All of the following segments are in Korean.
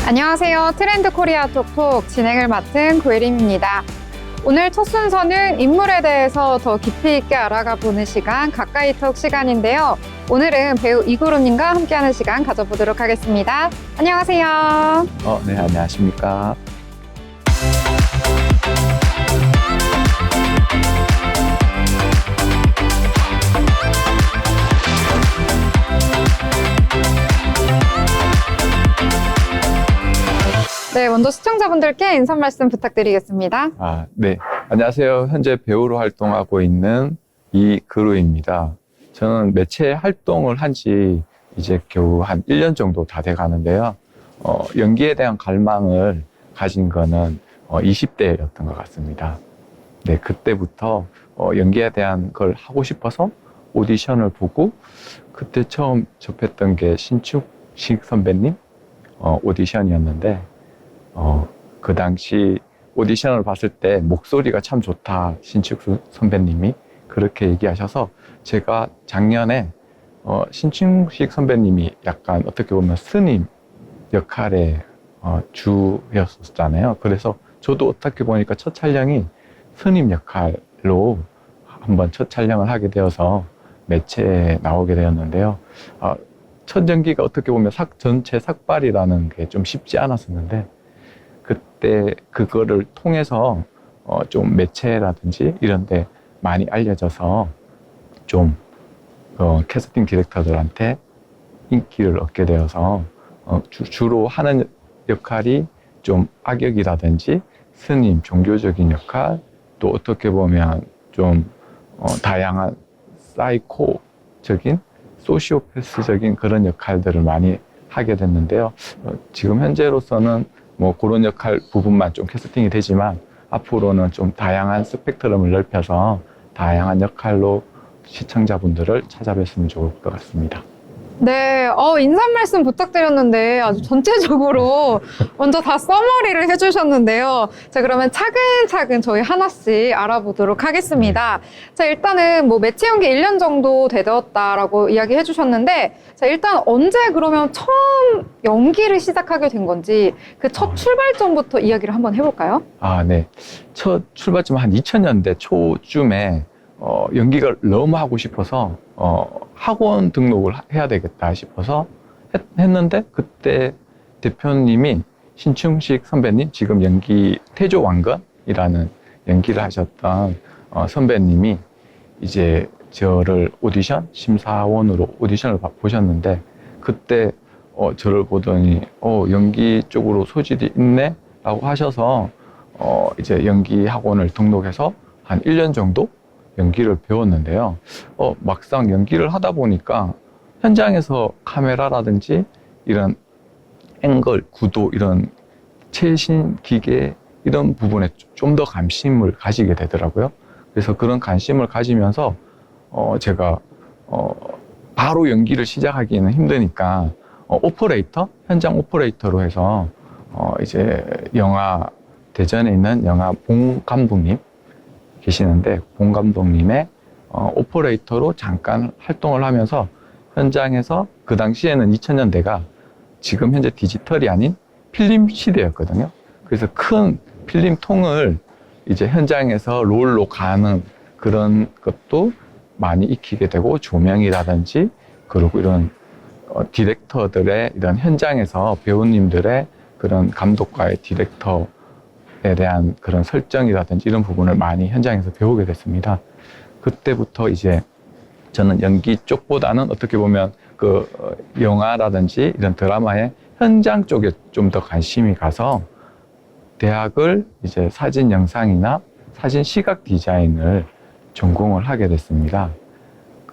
안녕하세요. 트렌드 코리아 톡톡 진행을 맡은 고혜림입니다. 오늘 첫 순서는 인물에 대해서 더 깊이 있게 알아가 보는 시간, 가까이 톡 시간인데요. 오늘은 배우 이구름님과 함께하는 시간 가져보도록 하겠습니다. 안녕하세요. 네, 안녕하십니까. 네, 먼저 시청자분들께 인사 말씀 부탁드리겠습니다. 네. 안녕하세요. 현재 배우로 활동하고 있는 이그루입니다. 저는 매체 활동을 한 지 이제 겨우 한 1년 정도 다 돼 가는데요. 연기에 대한 갈망을 가진 거는 20대였던 것 같습니다. 네, 그때부터 연기에 대한 걸 하고 싶어서 오디션을 보고 그때 처음 접했던 게 신축식 선배님 오디션이었는데 그 당시 오디션을 봤을 때 목소리가 참 좋다, 신축식 선배님이 그렇게 얘기하셔서 제가 작년에 신축식 선배님이 약간 어떻게 보면 스님 역할의 주였었잖아요. 그래서 저도 어떻게 보니까 첫 촬영이 스님 역할로 한번 첫 촬영을 하게 되어서 매체에 나오게 되었는데요. 첫 연기가 어떻게 보면 전체 삭발이라는 게 좀 쉽지 않았었는데 그때 그거를 통해서 좀 매체라든지 이런 데 많이 알려져서 좀 캐스팅 디렉터들한테 인기를 얻게 되어서 주로 하는 역할이 좀 악역이라든지 스님, 종교적인 역할, 또 어떻게 보면 좀 다양한 사이코적인, 소시오패스적인 그런 역할들을 많이 하게 됐는데요. 지금 현재로서는 뭐 그런 역할 부분만 좀 캐스팅이 되지만 앞으로는 좀 다양한 스펙트럼을 넓혀서 다양한 역할로 시청자분들을 찾아뵀으면 좋을 것 같습니다. 네, 인사 말씀 부탁드렸는데 아주 전체적으로 먼저 다 서머리를 해주셨는데요. 자, 그러면 차근차근 저희 하나씩 알아보도록 하겠습니다. 자, 일단은 뭐 매체 연기 1년 정도 되었다라고 이야기 해주셨는데, 자, 일단 언제 그러면 처음 연기를 시작하게 된 건지 그 첫 출발점부터 이야기를 한번 해볼까요? 네. 첫 출발점 한 2000년대 초쯤에 연기가 너무 하고 싶어서 학원 등록을 해야 되겠다 싶어서 했는데 그때 대표님이 신충식 선배님, 지금 연기 태조왕건이라는 연기를 하셨던 선배님이 이제 저를 오디션 심사원으로 오디션을 보셨는데 그때 저를 보더니 연기 쪽으로 소질이 있네 라고 하셔서 이제 연기 학원을 등록해서 한 1년 정도 연기를 배웠는데요. 막상 연기를 하다 보니까 현장에서 카메라라든지 이런 앵글, 구도, 이런 최신 기계 이런 부분에 좀 더 관심을 가지게 되더라고요. 그래서 그런 관심을 가지면서 제가 바로 연기를 시작하기는 힘드니까 오퍼레이터, 현장 오퍼레이터로 해서 이제 영화 대전에 있는 영화 봉 감독님 계시는데 봉 감독님의 오퍼레이터로 잠깐 활동을 하면서 현장에서 그 당시에는 2000년대가 지금 현재 디지털이 아닌 필름 시대였거든요. 그래서 큰 필름 통을 이제 현장에서 롤로 가는 그런 것도 많이 익히게 되고 조명이라든지 그리고 이런 디렉터들의 이런 현장에서 배우님들의 그런 감독과의 디렉터 에 대한 그런 설정이라든지 이런 부분을 많이 현장에서 배우게 됐습니다. 그때부터 이제 저는 연기 쪽보다는 어떻게 보면 그 영화라든지 이런 드라마의 현장 쪽에 좀 더 관심이 가서 대학을 이제 사진 영상이나 사진 시각 디자인을 전공을 하게 됐습니다.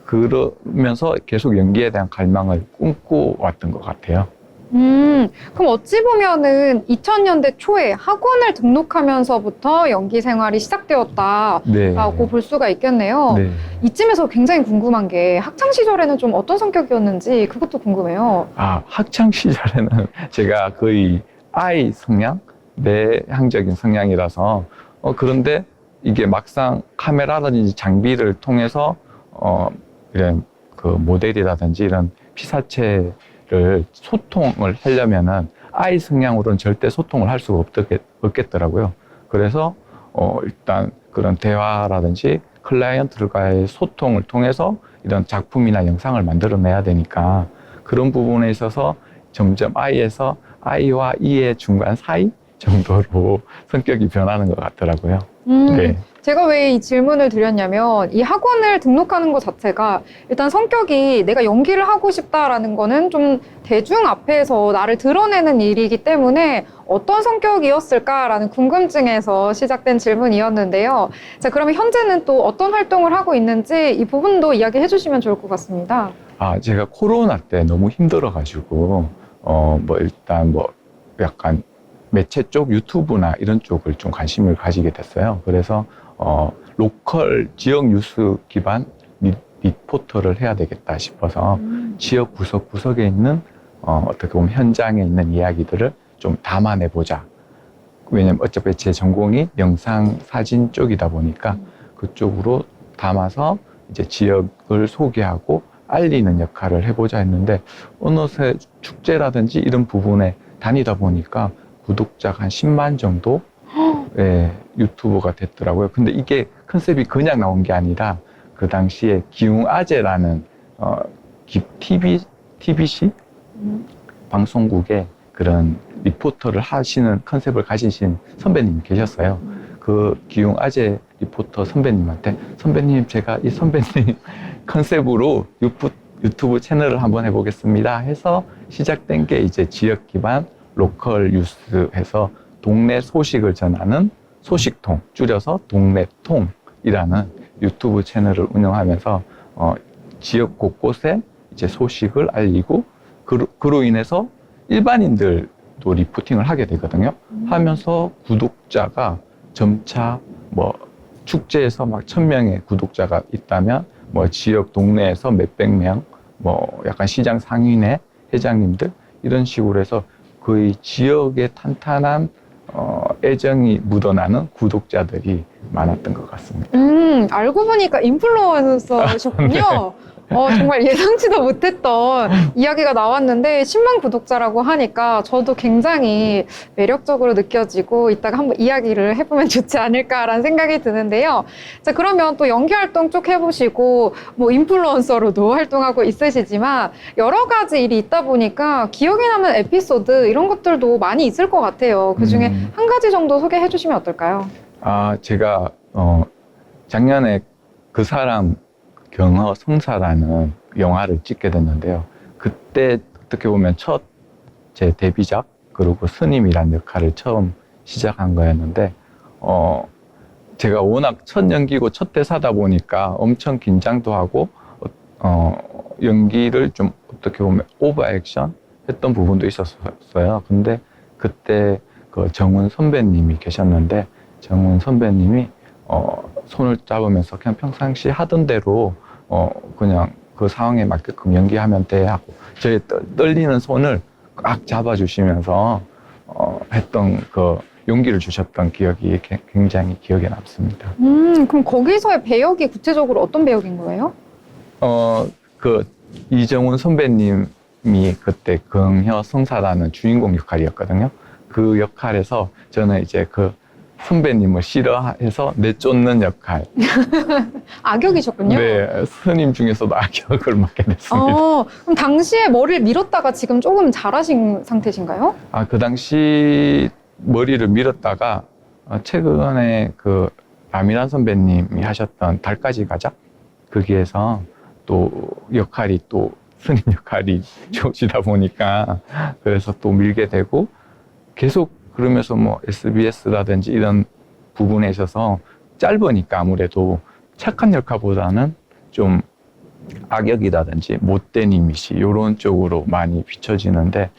그러면서 계속 연기에 대한 갈망을 꿈꿔왔던 것 같아요. 그럼 어찌 보면은 2000년대 초에 학원을 등록하면서부터 연기 생활이 시작되었다라고 볼 수가 있겠네요. 네. 이쯤에서 굉장히 궁금한 게 학창 시절에는 좀 어떤 성격이었는지 그것도 궁금해요. 학창 시절에는 제가 거의 아이 성향, 내향적인 성향이라서 그런데 이게 막상 카메라라든지 장비를 통해서 이런 그 모델이라든지 이런 피사체를 소통을 하려면은 아이 성향으로는 절대 소통을 할 수가 없겠더라고요. 그래서 일단 그런 대화라든지 클라이언트들과의 소통을 통해서 이런 작품이나 영상을 만들어내야 되니까 그런 부분에 있어서 점점 아이에서 아이와 이의 중간 사이 정도로 성격이 변하는 것 같더라고요. 네. 제가 왜 이 질문을 드렸냐면 이 학원을 등록하는 것 자체가 일단 성격이 내가 연기를 하고 싶다라는 거는 좀 대중 앞에서 나를 드러내는 일이기 때문에 어떤 성격이었을까라는 궁금증에서 시작된 질문이었는데요. 자, 그러면 현재는 또 어떤 활동을 하고 있는지 이 부분도 이야기해 주시면 좋을 것 같습니다. 제가 코로나 때 너무 힘들어가지고, 일단 약간 매체 쪽 유튜브나 이런 쪽을 좀 관심을 가지게 됐어요. 그래서, 로컬 지역 뉴스 기반 리포터를 해야 되겠다 싶어서 지역 구석구석에 있는, 어떻게 보면 현장에 있는 이야기들을 좀 담아내보자. 왜냐면 어차피 제 전공이 영상 사진 쪽이다 보니까 그쪽으로 담아서 이제 지역을 소개하고 알리는 역할을 해보자 했는데 어느새 축제라든지 이런 부분에 다니다 보니까 구독자가 한 10만 정도 예, 유튜버가 됐더라고요. 근데 이게 컨셉이 그냥 나온 게 아니라 그 당시에 기웅아재라는 TBC 방송국에 그런 리포터를 하시는 컨셉을 가지신 선배님이 계셨어요. 그 기웅아재 리포터 선배님한테 선배님 제가 이 선배님 컨셉으로 유튜브 채널을 한번 해보겠습니다 해서 시작된 게 이제 지역 기반 로컬 뉴스에서 동네 소식을 전하는 소식통, 줄여서 동네통이라는 유튜브 채널을 운영하면서 지역 곳곳에 이제 소식을 알리고 그로 인해서 일반인들도 리포팅을 하게 되거든요. 하면서 구독자가 점차 축제에서 막 1000명의 구독자가 있다면 지역 동네에서 몇백 명, 약간 시장 상인의 회장님들 이런 식으로 해서 거의 지역에 탄탄한 애정이 묻어나는 구독자들이 많았던 것 같습니다. 알고 보니까 인플루언서셨군요. 정말 예상치도 못했던 이야기가 나왔는데 10만 구독자라고 하니까 저도 굉장히 매력적으로 느껴지고 이따가 한번 이야기를 해보면 좋지 않을까라는 생각이 드는데요. 자, 그러면 또 연기 활동 쭉 해보시고 인플루언서로도 활동하고 있으시지만 여러 가지 일이 있다 보니까 기억에 남는 에피소드 이런 것들도 많이 있을 것 같아요. 그중에 한 가지 정도 소개해 주시면 어떨까요? 제가 작년에 그 사람 경허 성사라는 영화를 찍게 됐는데요. 그때 어떻게 보면 첫 제 데뷔작 그리고 스님이란 역할을 처음 시작한 거였는데 제가 워낙 첫 연기고 첫 대사다 보니까 엄청 긴장도 하고 연기를 좀 어떻게 보면 오버 액션 했던 부분도 있었어요. 근데 그때 그 정훈 선배님이 계셨는데 정훈 선배님이 손을 잡으면서 그냥 평상시 하던 대로 그냥 그 상황에 맞게끔 연기하면 돼 하고 저의 떨리는 손을 꽉 잡아주시면서 했던 그 용기를 주셨던 기억이 굉장히 기억에 남습니다. 그럼 거기서의 배역이 구체적으로 어떤 배역인 거예요? 그 이정훈 선배님이 그때 긍혀 성사라는 주인공 역할이었거든요. 그 역할에서 저는 이제 그 선배님을 싫어해서 내쫓는 역할. 악역이셨군요. 네, 스님 중에서도 악역을 맡게 됐습니다. 그럼 당시에 머리를 밀었다가 지금 조금 잘하신 상태신가요? 그 당시 머리를 밀었다가 최근에 그 남일한 선배님이 하셨던 달까지 가자 거기에서 또 역할이 또 스님 역할이 좋으시다 보니까 그래서 또 밀게 되고 계속 그러면서 SBS라든지 이런 부분에 있어서 짧으니까 아무래도 착한 역할보다는 좀 악역이라든지 못된 이미지 이런 쪽으로 많이 비춰지는데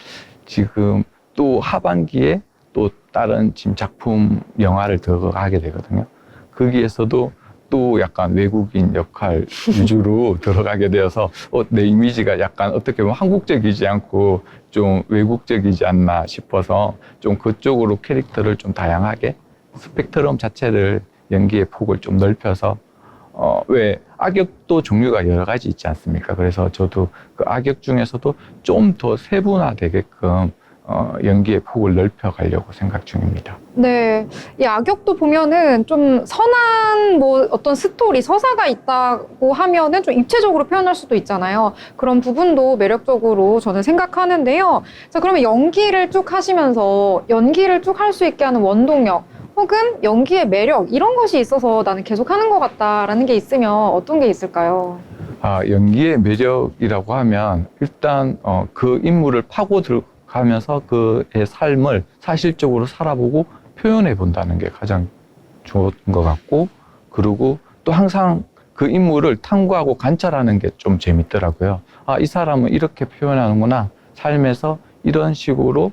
지금 또 하반기에 또 다른 지금 작품 영화를 들어가게 되거든요. 거기에서도 또 약간 외국인 역할 위주로 들어가게 되어서 내 이미지가 약간 어떻게 보면 한국적이지 않고 좀 외국적이지 않나 싶어서 좀 그쪽으로 캐릭터를 좀 다양하게 스펙트럼 자체를 연기의 폭을 좀 넓혀서 왜 악역도 종류가 여러 가지 있지 않습니까? 그래서 저도 그 악역 중에서도 좀 더 세분화되게끔 연기의 폭을 넓혀가려고 생각 중입니다. 네, 이 악역도 보면은 좀 선한 뭐 어떤 스토리, 서사가 있다고 하면은 좀 입체적으로 표현할 수도 있잖아요. 그런 부분도 매력적으로 저는 생각하는데요. 자, 그러면 연기를 쭉 하시면서 연기를 쭉 할 수 있게 하는 원동력, 혹은 연기의 매력, 이런 것이 있어서 나는 계속 하는 것 같다라는 게 있으면 어떤 게 있을까요? 연기의 매력이라고 하면 일단 그 인물을 파고 들어가면서 그의 삶을 사실적으로 살아보고 표현해 본다는 게 가장 좋은 것 같고, 그리고 또 항상 그 인물을 탐구하고 관찰하는 게 좀 재밌더라고요. 이 사람은 이렇게 표현하는구나, 삶에서 이런 식으로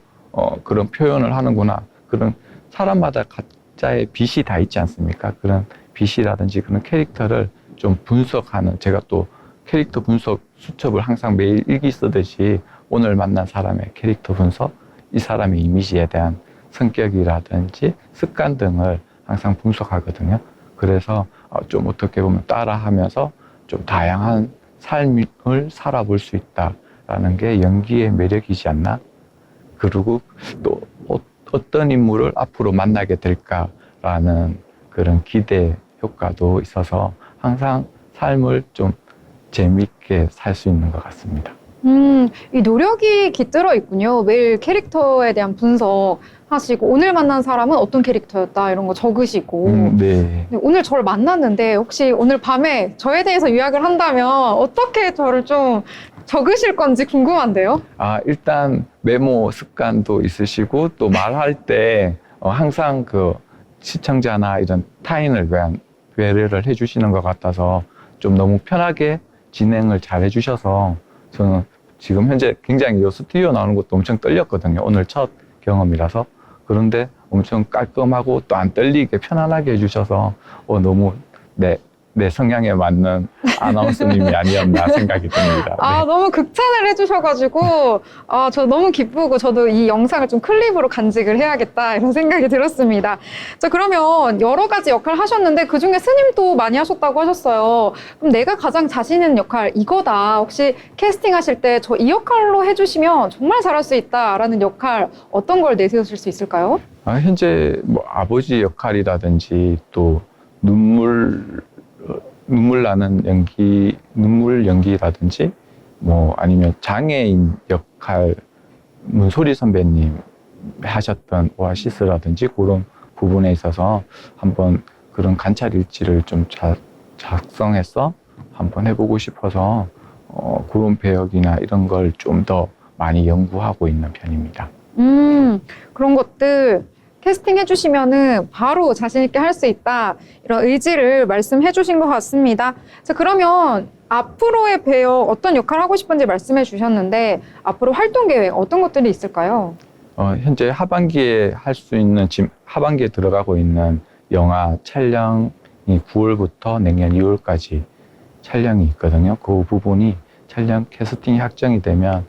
그런 표현을 하는구나. 그런 사람마다 각자의 빛이 다 있지 않습니까? 그런 빛이라든지 그런 캐릭터를 좀 분석하는, 제가 또 캐릭터 분석 수첩을 항상 매일 일기 쓰듯이 오늘 만난 사람의 캐릭터 분석, 이 사람의 이미지에 대한 성격이라든지 습관 등을 항상 분석하거든요. 그래서 좀 어떻게 보면 따라하면서 좀 다양한 삶을 살아볼 수 있다라는 게 연기의 매력이지 않나? 그리고 또 어떤 인물을 앞으로 만나게 될까라는 그런 기대 효과도 있어서 항상 삶을 좀 재미있게 살 수 있는 것 같습니다. 이 노력이 깃들어 있군요. 매일 캐릭터에 대한 분석하시고, 오늘 만난 사람은 어떤 캐릭터였다, 이런 거 적으시고. 네. 네, 오늘 저를 만났는데, 혹시 오늘 밤에 저에 대해서 요약을 한다면 어떻게 저를 좀 적으실 건지 궁금한데요? 일단 메모 습관도 있으시고, 또 말할 때 항상 그 시청자나 이런 타인을 위한 배려를 해주시는 것 같아서 좀 너무 편하게 진행을 잘 해주셔서 저는 지금 현재 굉장히 이 스튜디오 나오는 것도 엄청 떨렸거든요. 오늘 첫 경험이라서. 그런데 엄청 깔끔하고 또 안 떨리게 편안하게 해주셔서 너무 내 성향에 맞는 아나운서님이 아니었나 생각이 듭니다. 네. 너무 극찬을 해주셔가지고, 저 너무 기쁘고, 저도 이 영상을 좀 클립으로 간직을 해야겠다, 이런 생각이 들었습니다. 자, 그러면 여러 가지 역할 하셨는데, 그 중에 스님도 많이 하셨다고 하셨어요. 그럼 내가 가장 자신 있는 역할, 이거다. 혹시 캐스팅 하실 때 저 이 역할로 해주시면 정말 잘할 수 있다라는 역할, 어떤 걸 내세우실 수 있을까요? 현재 뭐 아버지 역할이라든지 또 눈물 나는 눈물 연기라든지 뭐 아니면 장애인 역할, 문소리 선배님 하셨던 오아시스라든지 그런 부분에 있어서 한번 그런 관찰 일지를 좀 작성해서 한번 해보고 싶어서 그런 배역이나 이런 걸 좀 더 많이 연구하고 있는 편입니다. 그런 것들 캐스팅 해주시면은 바로 자신있게 할 수 있다, 이런 의지를 말씀해 주신 것 같습니다. 자, 그러면 앞으로의 배역 어떤 역할 하고 싶은지 말씀해 주셨는데, 앞으로 활동 계획 어떤 것들이 있을까요? 현재 하반기에 할 수 있는, 지금 하반기에 들어가고 있는 영화 촬영이 9월부터 내년 2월까지 촬영이 있거든요. 그 부분이 촬영 캐스팅이 확정이 되면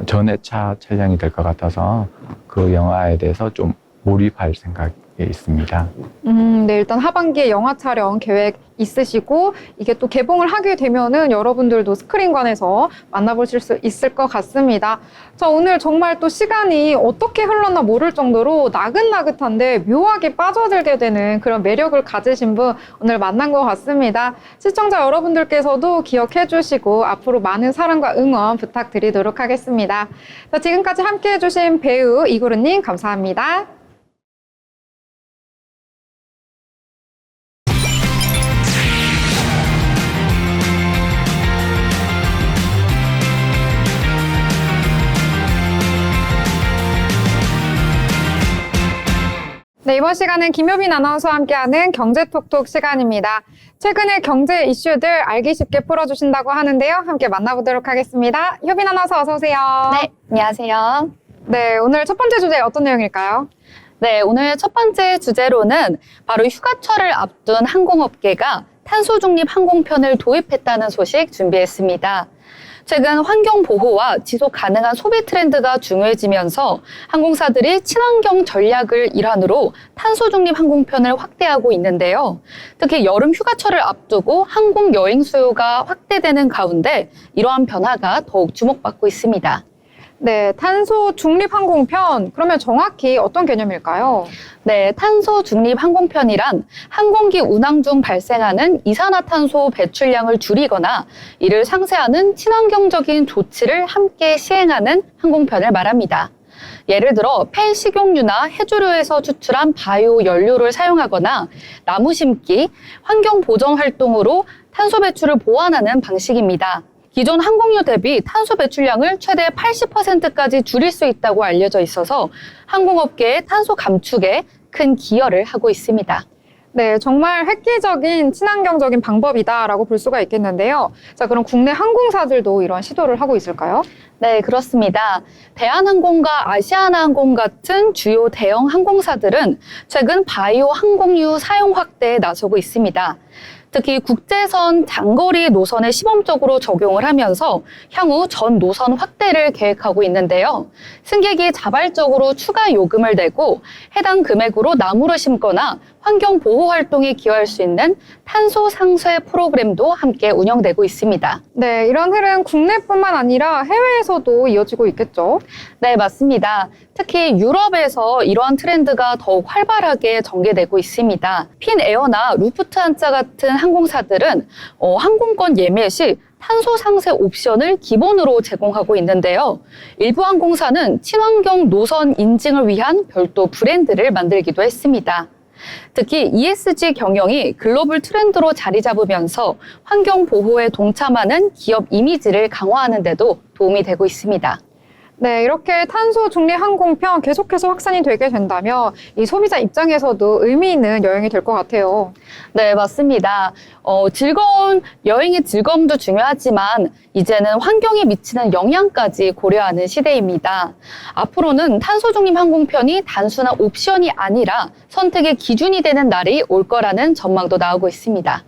전회차 촬영이 될 것 같아서 그 영화에 대해서 좀 몰입할 생각에 있습니다. 네, 일단 하반기에 영화 촬영 계획 있으시고, 이게 또 개봉을 하게 되면은 여러분들도 스크린관에서 만나보실 수 있을 것 같습니다. 자, 오늘 정말 또 시간이 어떻게 흘렀나 모를 정도로 나긋나긋한데 묘하게 빠져들게 되는 그런 매력을 가지신 분 오늘 만난 것 같습니다. 시청자 여러분들께서도 기억해 주시고 앞으로 많은 사랑과 응원 부탁드리도록 하겠습니다. 자, 지금까지 함께 해주신 배우 이구르님 감사합니다. 네, 이번 시간은 김효빈 아나운서와 함께하는 경제톡톡 시간입니다. 최근의 경제 이슈들 알기 쉽게 풀어주신다고 하는데요. 함께 만나보도록 하겠습니다. 효빈 아나운서 어서 오세요. 네, 안녕하세요. 네, 오늘 첫 번째 주제 어떤 내용일까요? 네, 오늘 첫 번째 주제로는 바로 휴가철을 앞둔 항공업계가 탄소 중립 항공편을 도입했다는 소식 준비했습니다. 최근 환경 보호와 지속 가능한 소비 트렌드가 중요해지면서 항공사들이 친환경 전략을 일환으로 탄소 중립 항공편을 확대하고 있는데요. 특히 여름 휴가철을 앞두고 항공 여행 수요가 확대되는 가운데 이러한 변화가 더욱 주목받고 있습니다. 네, 탄소 중립 항공편. 그러면 정확히 어떤 개념일까요? 네, 탄소 중립 항공편이란 항공기 운항 중 발생하는 이산화탄소 배출량을 줄이거나 이를 상쇄하는 친환경적인 조치를 함께 시행하는 항공편을 말합니다. 예를 들어 폐식용유나 해조류에서 추출한 바이오 연료를 사용하거나 나무 심기, 환경 보전 활동으로 탄소 배출을 보완하는 방식입니다. 기존 항공유 대비 탄소 배출량을 최대 80%까지 줄일 수 있다고 알려져 있어서 항공업계의 탄소 감축에 큰 기여를 하고 있습니다. 네, 정말 획기적인 친환경적인 방법이다라고 볼 수가 있겠는데요. 자, 그럼 국내 항공사들도 이런 시도를 하고 있을까요? 네, 그렇습니다. 대한항공과 아시아나항공 같은 주요 대형 항공사들은 최근 바이오 항공유 사용 확대에 나서고 있습니다. 특히 국제선 장거리 노선에 시범적으로 적용을 하면서 향후 전 노선 확대를 계획하고 있는데요. 승객이 자발적으로 추가 요금을 내고 해당 금액으로 나무를 심거나 환경 보호 활동에 기여할 수 있는 탄소 상쇄 프로그램도 함께 운영되고 있습니다. 네, 이런 흐름 국내뿐만 아니라 해외에서도 이어지고 있겠죠? 네, 맞습니다. 특히 유럽에서 이러한 트렌드가 더욱 활발하게 전개되고 있습니다. 핀에어나 루프트한자 같은 항공사들은 항공권 예매 시 탄소 상쇄 옵션을 기본으로 제공하고 있는데요. 일부 항공사는 친환경 노선 인증을 위한 별도 브랜드를 만들기도 했습니다. 특히 ESG 경영이 글로벌 트렌드로 자리 잡으면서 환경 보호에 동참하는 기업 이미지를 강화하는 데도 도움이 되고 있습니다. 네, 이렇게 탄소 중립 항공편 계속해서 확산이 되게 된다면 이 소비자 입장에서도 의미 있는 여행이 될 것 같아요. 네, 맞습니다. 즐거운 여행의 즐거움도 중요하지만 이제는 환경에 미치는 영향까지 고려하는 시대입니다. 앞으로는 탄소 중립 항공편이 단순한 옵션이 아니라 선택의 기준이 되는 날이 올 거라는 전망도 나오고 있습니다.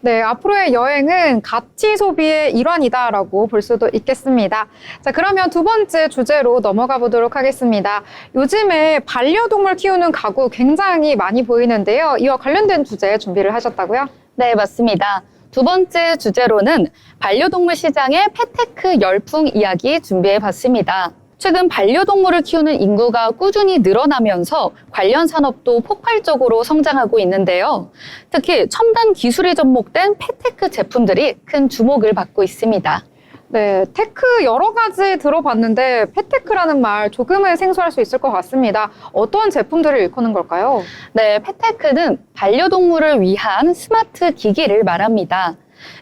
네, 앞으로의 여행은 가치 소비의 일환이다라고 볼 수도 있겠습니다. 자, 그러면 두 번째 주제로 넘어가 보도록 하겠습니다. 요즘에 반려동물 키우는 가구 굉장히 많이 보이는데요. 이와 관련된 주제 준비를 하셨다고요? 네, 맞습니다. 두 번째 주제로는 반려동물 시장의 펫테크 열풍 이야기 준비해 봤습니다. 최근 반려동물을 키우는 인구가 꾸준히 늘어나면서 관련 산업도 폭발적으로 성장하고 있는데요. 특히 첨단 기술이 접목된 펫테크 제품들이 큰 주목을 받고 있습니다. 네, 테크 여러 가지 들어봤는데 펫테크라는 말 조금은 생소할 수 있을 것 같습니다. 어떤 제품들을 일컫는 걸까요? 네, 펫테크는 반려동물을 위한 스마트 기기를 말합니다.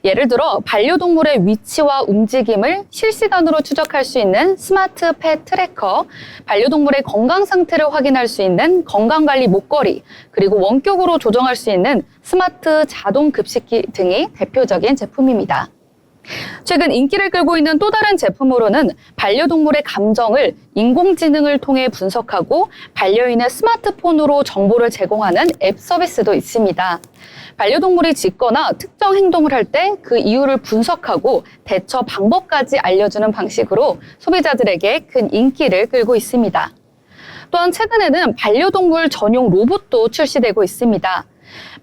예를 들어 반려동물의 위치와 움직임을 실시간으로 추적할 수 있는 스마트 펫 트래커, 반려동물의 건강 상태를 확인할 수 있는 건강관리 목걸이, 그리고 원격으로 조정할 수 있는 스마트 자동 급식기 등이 대표적인 제품입니다. 최근 인기를 끌고 있는 또 다른 제품으로는 반려동물의 감정을 인공지능을 통해 분석하고 반려인의 스마트폰으로 정보를 제공하는 앱 서비스도 있습니다. 반려동물이 짖거나 특정 행동을 할 때 그 이유를 분석하고 대처 방법까지 알려주는 방식으로 소비자들에게 큰 인기를 끌고 있습니다. 또한 최근에는 반려동물 전용 로봇도 출시되고 있습니다.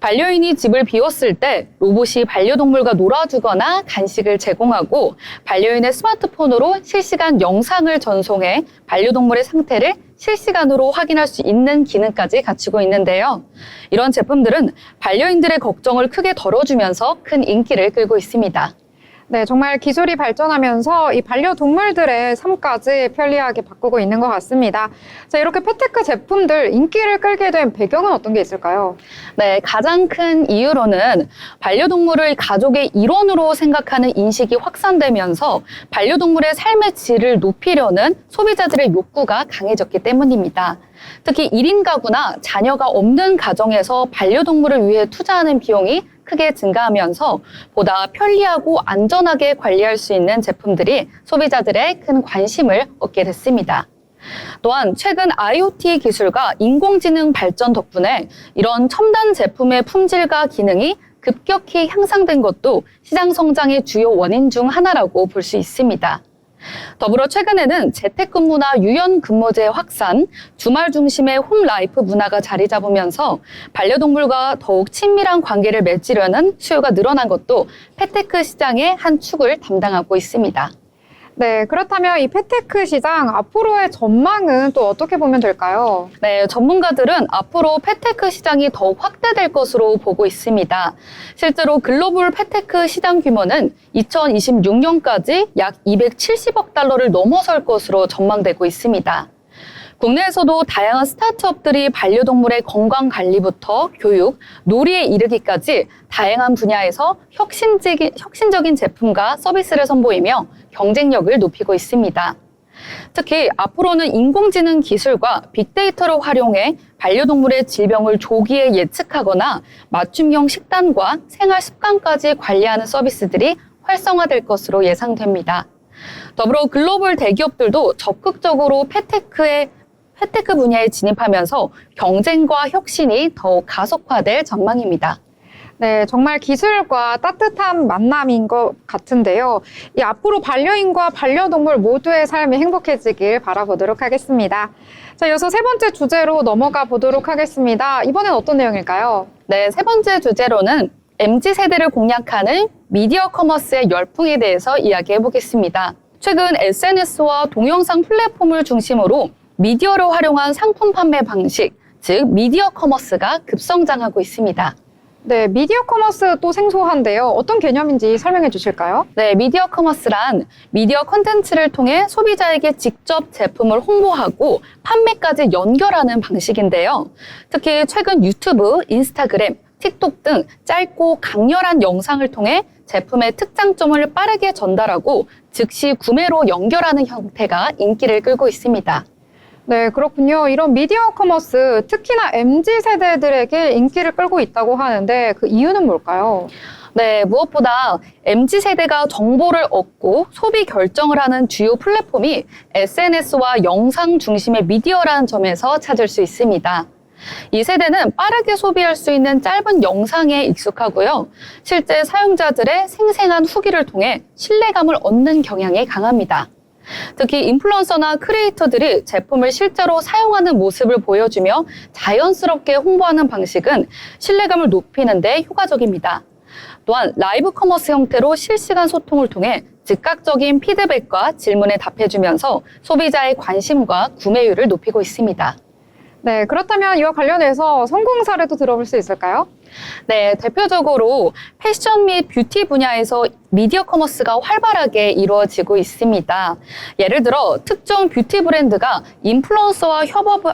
반려인이 집을 비웠을 때 로봇이 반려동물과 놀아주거나 간식을 제공하고 반려인의 스마트폰으로 실시간 영상을 전송해 반려동물의 상태를 실시간으로 확인할 수 있는 기능까지 갖추고 있는데요. 이런 제품들은 반려인들의 걱정을 크게 덜어주면서 큰 인기를 끌고 있습니다. 네, 정말 기술이 발전하면서 이 반려동물들의 삶까지 편리하게 바꾸고 있는 것 같습니다. 자, 이렇게 펫테크 제품들 인기를 끌게 된 배경은 어떤 게 있을까요? 네, 가장 큰 이유로는 반려동물을 가족의 일원으로 생각하는 인식이 확산되면서 반려동물의 삶의 질을 높이려는 소비자들의 욕구가 강해졌기 때문입니다. 특히 1인 가구나 자녀가 없는 가정에서 반려동물을 위해 투자하는 비용이 크게 증가하면서 보다 편리하고 안전하게 관리할 수 있는 제품들이 소비자들의 큰 관심을 얻게 됐습니다. 또한 최근 IoT 기술과 인공지능 발전 덕분에 이런 첨단 제품의 품질과 기능이 급격히 향상된 것도 시장 성장의 주요 원인 중 하나라고 볼 수 있습니다. 더불어 최근에는 재택근무나 유연근무제 확산, 주말 중심의 홈라이프 문화가 자리 잡으면서 반려동물과 더욱 친밀한 관계를 맺으려는 수요가 늘어난 것도 펫테크 시장의 한 축을 담당하고 있습니다. 네, 그렇다면 이 패테크 시장 앞으로의 전망은 또 어떻게 보면 될까요? 네, 전문가들은 앞으로 패테크 시장이 더욱 확대될 것으로 보고 있습니다. 실제로 글로벌 패테크 시장 규모는 2026년까지 약 270억 달러를 넘어설 것으로 전망되고 있습니다. 국내에서도 다양한 스타트업들이 반려동물의 건강 관리부터 교육, 놀이에 이르기까지 다양한 분야에서 혁신적인 제품과 서비스를 선보이며 경쟁력을 높이고 있습니다. 특히 앞으로는 인공지능 기술과 빅데이터를 활용해 반려동물의 질병을 조기에 예측하거나 맞춤형 식단과 생활 습관까지 관리하는 서비스들이 활성화될 것으로 예상됩니다. 더불어 글로벌 대기업들도 적극적으로 패테크 분야에 진입하면서 경쟁과 혁신이 더욱 가속화될 전망입니다. 네, 정말 기술과 따뜻한 만남인 것 같은데요. 이 앞으로 반려인과 반려동물 모두의 삶이 행복해지길 바라보도록 하겠습니다. 자, 이어서 세 번째 주제로 넘어가 보도록 하겠습니다. 이번엔 어떤 내용일까요? 네, 세 번째 주제로는 MZ세대를 공략하는 미디어 커머스의 열풍에 대해서 이야기해 보겠습니다. 최근 SNS와 동영상 플랫폼을 중심으로 미디어를 활용한 상품 판매 방식, 즉 미디어 커머스가 급성장하고 있습니다. 네, 미디어 커머스 또 생소한데요. 어떤 개념인지 설명해 주실까요? 네, 미디어 커머스란 미디어 콘텐츠를 통해 소비자에게 직접 제품을 홍보하고 판매까지 연결하는 방식인데요. 특히 최근 유튜브, 인스타그램, 틱톡 등 짧고 강렬한 영상을 통해 제품의 특장점을 빠르게 전달하고 즉시 구매로 연결하는 형태가 인기를 끌고 있습니다. 네, 그렇군요. 이런 미디어 커머스, 특히나 MZ세대들에게 인기를 끌고 있다고 하는데 그 이유는 뭘까요? 네, 무엇보다 MZ세대가 정보를 얻고 소비 결정을 하는 주요 플랫폼이 SNS와 영상 중심의 미디어라는 점에서 찾을 수 있습니다. 이 세대는 빠르게 소비할 수 있는 짧은 영상에 익숙하고요. 실제 사용자들의 생생한 후기를 통해 신뢰감을 얻는 경향이 강합니다. 특히 인플루언서나 크리에이터들이 제품을 실제로 사용하는 모습을 보여주며 자연스럽게 홍보하는 방식은 신뢰감을 높이는 데 효과적입니다. 또한 라이브 커머스 형태로 실시간 소통을 통해 즉각적인 피드백과 질문에 답해주면서 소비자의 관심과 구매율을 높이고 있습니다. 네, 그렇다면 이와 관련해서 성공 사례도 들어볼 수 있을까요? 네, 대표적으로 패션 및 뷰티 분야에서 미디어 커머스가 활발하게 이루어지고 있습니다. 예를 들어 특정 뷰티 브랜드가 인플루언서와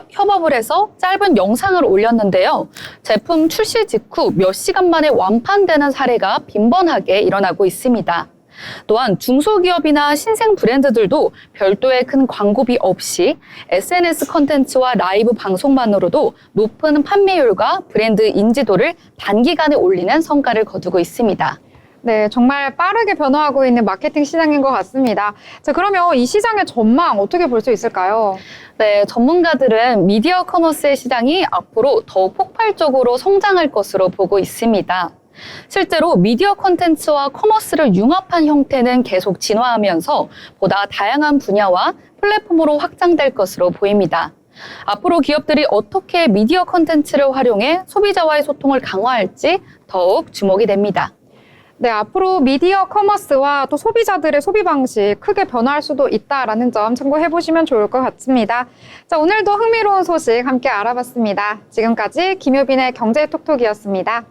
협업을 해서 짧은 영상을 올렸는데요. 제품 출시 직후 몇 시간 만에 완판되는 사례가 빈번하게 일어나고 있습니다. 또한 중소기업이나 신생 브랜드들도 별도의 큰 광고비 없이 SNS 컨텐츠와 라이브 방송만으로도 높은 판매율과 브랜드 인지도를 단기간에 올리는 성과를 거두고 있습니다. 네, 정말 빠르게 변화하고 있는 마케팅 시장인 것 같습니다. 자, 그러면 이 시장의 전망 어떻게 볼 수 있을까요? 네, 전문가들은 미디어 커머스의 시장이 앞으로 더욱 폭발적으로 성장할 것으로 보고 있습니다. 실제로 미디어 콘텐츠와 커머스를 융합한 형태는 계속 진화하면서 보다 다양한 분야와 플랫폼으로 확장될 것으로 보입니다. 앞으로 기업들이 어떻게 미디어 콘텐츠를 활용해 소비자와의 소통을 강화할지 더욱 주목이 됩니다. 네, 앞으로 미디어 커머스와 또 소비자들의 소비 방식 크게 변화할 수도 있다라는 점 참고해 보시면 좋을 것 같습니다. 자, 오늘도 흥미로운 소식 함께 알아봤습니다. 지금까지 김효빈의 경제톡톡이었습니다.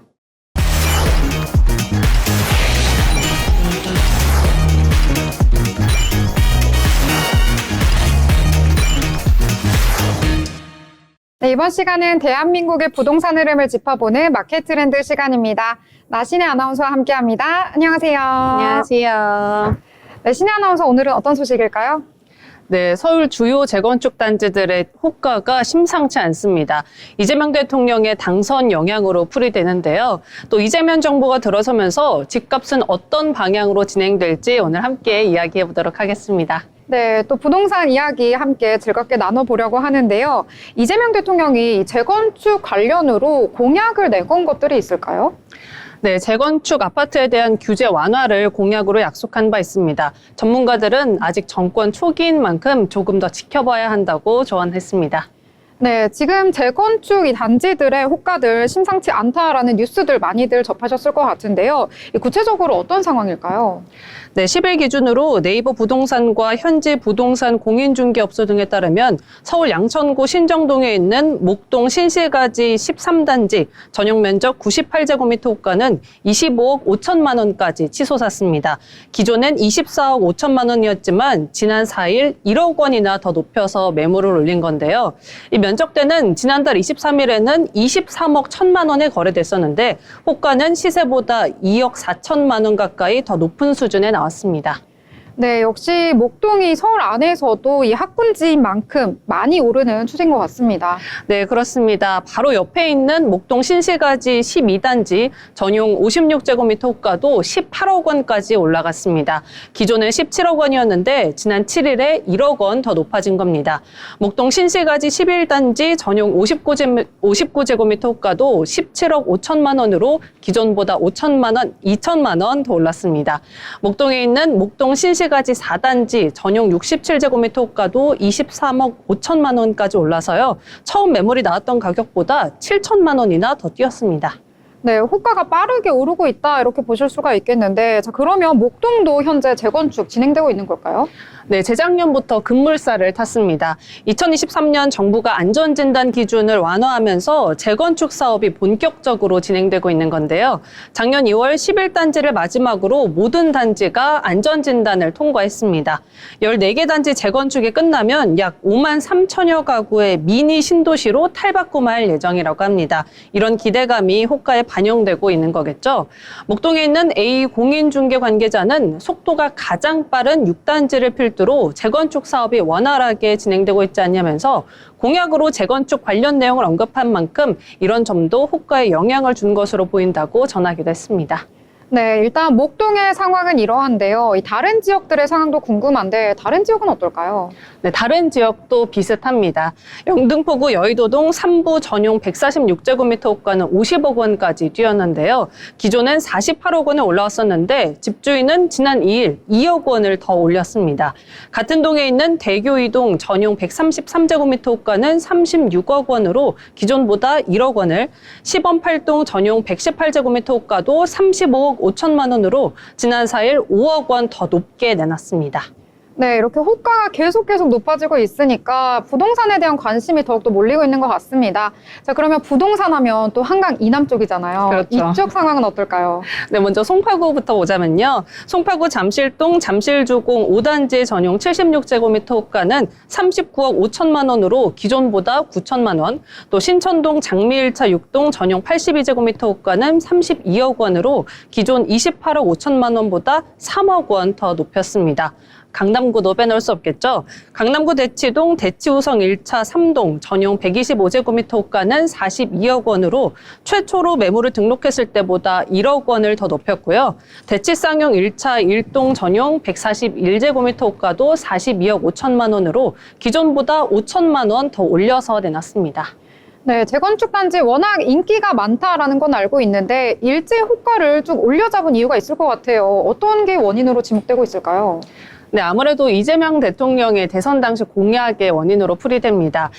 네, 이번 시간은 대한민국의 부동산 흐름을 짚어보는 마켓 트렌드 시간입니다. 나신의 아나운서와 함께합니다. 안녕하세요. 안녕하세요. 네, 신의 아나운서 오늘은 어떤 소식일까요? 네, 서울 주요 재건축 단지들의 호가가 심상치 않습니다. 이재명 대통령의 당선 영향으로 풀이되는데요. 또 이재명 정부가 들어서면서 집값은 어떤 방향으로 진행될지 오늘 함께 이야기해 보도록 하겠습니다. 네, 또 부동산 이야기 함께 즐겁게 나눠보려고 하는데요. 이재명 대통령이 재건축 관련으로 공약을 내건 것들이 있을까요? 네, 재건축 아파트에 대한 규제 완화를 공약으로 약속한 바 있습니다. 전문가들은 아직 정권 초기인 만큼 조금 더 지켜봐야 한다고 조언했습니다. 네, 지금 재건축 이 단지들의 호가들 심상치 않다라는 뉴스들 많이들 접하셨을 것 같은데요. 구체적으로 어떤 상황일까요? 네, 10일 기준으로 네이버 부동산과 현지 부동산 공인중개업소 등에 따르면 서울 양천구 신정동에 있는 목동 신시가지 13단지 전용 면적 98제곱미터 호가는 25억 5천만 원까지 치솟았습니다. 기존엔 24억 5천만 원이었지만 지난 4일 1억 원이나 더 높여서 매물을 올린 건데요. 이 면적대는 지난달 23일에는 23억 1천만 원에 거래됐었는데 호가는 시세보다 2억 4천만 원 가까이 더 높은 수준에 나왔습니다. 네, 역시 목동이 서울 안에서도 이 학군지인 만큼 많이 오르는 추세인 것 같습니다. 네, 그렇습니다. 바로 옆에 있는 목동 신시가지 12단지 전용 56제곱미터 호가도 18억 원까지 올라갔습니다. 기존엔 17억 원이었는데 지난 7일에 1억 원 더 높아진 겁니다. 목동 신시가지 11단지 전용 59제곱미터 호가도 17억 5천만 원으로 기존보다 2천만 원 더 올랐습니다. 목동에 있는 목동 신시가지 4단지 전용 67제곱미터 호가도 23억 5천만 원까지 올라서요. 처음 매물이 나왔던 가격보다 7천만 원이나 더 뛰었습니다. 네, 호가가 빠르게 오르고 있다 이렇게 보실 수가 있겠는데 자, 그러면 목동도 현재 재건축 진행되고 있는 걸까요? 네, 재작년부터 급물살을 탔습니다. 2023년 정부가 안전진단 기준을 완화하면서 재건축 사업이 본격적으로 진행되고 있는 건데요. 작년 2월 11단지를 마지막으로 모든 단지가 안전진단을 통과했습니다. 14개 단지 재건축이 끝나면 약 5만 3천여 가구의 미니 신도시로 탈바꿈할 예정이라고 합니다. 이런 기대감이 호가에 반영되고 있는 거겠죠. 목동에 있는 A 공인중개 관계자는 속도가 가장 빠른 6단지를 필두로 재건축 사업이 원활하게 진행되고 있지 않냐면서 공약으로 재건축 관련 내용을 언급한 만큼 이런 점도 호가에 영향을 준 것으로 보인다고 전하기도 했습니다. 네, 일단 목동의 상황은 이러한데요. 이 다른 지역들의 상황도 궁금한데 다른 지역은 어떨까요? 네, 다른 지역도 비슷합니다. 영등포구 여의도동 3부 전용 146제곱미터 호가는 50억 원까지 뛰었는데요. 기존엔 48억 원에 올라왔었는데 집주인은 지난 2일 2억 원을 더 올렸습니다. 같은 동에 있는 대교 이동 전용 133제곱미터 호가는 36억 원으로 기존보다 1억 원을, 시범 8동 전용 118제곱미터 호가도 35억 5천만 원으로 지난 4일 5억 원 더 높게 내놨습니다. 네, 이렇게 호가가 계속 높아지고 있으니까 부동산에 대한 관심이 더욱더 몰리고 있는 것 같습니다. 자, 그러면 부동산 하면 또 한강 이남 쪽이잖아요. 그렇죠. 이쪽 상황은 어떨까요? 네, 먼저 송파구부터 보자면요. 송파구 잠실동 잠실주공 5단지 전용 76제곱미터 호가는 39억 5천만 원으로 기존보다 9천만 원, 또 신천동 장미 1차 6동 전용 82제곱미터 호가는 32억 원으로 기존 28억 5천만 원보다 3억 원 더 높였습니다. 강남구도 빼놓을 수 없겠죠. 강남구 대치동 대치우성 1차 3동 전용 125제곱미터 호가는 42억 원으로 최초로 매물을 등록했을 때보다 1억 원을 더 높였고요. 대치쌍용 1차 1동 전용 141제곱미터 호가도 42억 5천만 원으로 기존보다 5천만 원 더 올려서 내놨습니다. 네, 재건축 단지 워낙 인기가 많다라는 건 알고 있는데 일제 호가를 쭉 올려잡은 이유가 있을 것 같아요. 어떤 게 원인으로 지목되고 있을까요? 네, 아무래도 이재명 대통령의 대선 당시 공약의 원인으로 풀이됩니다.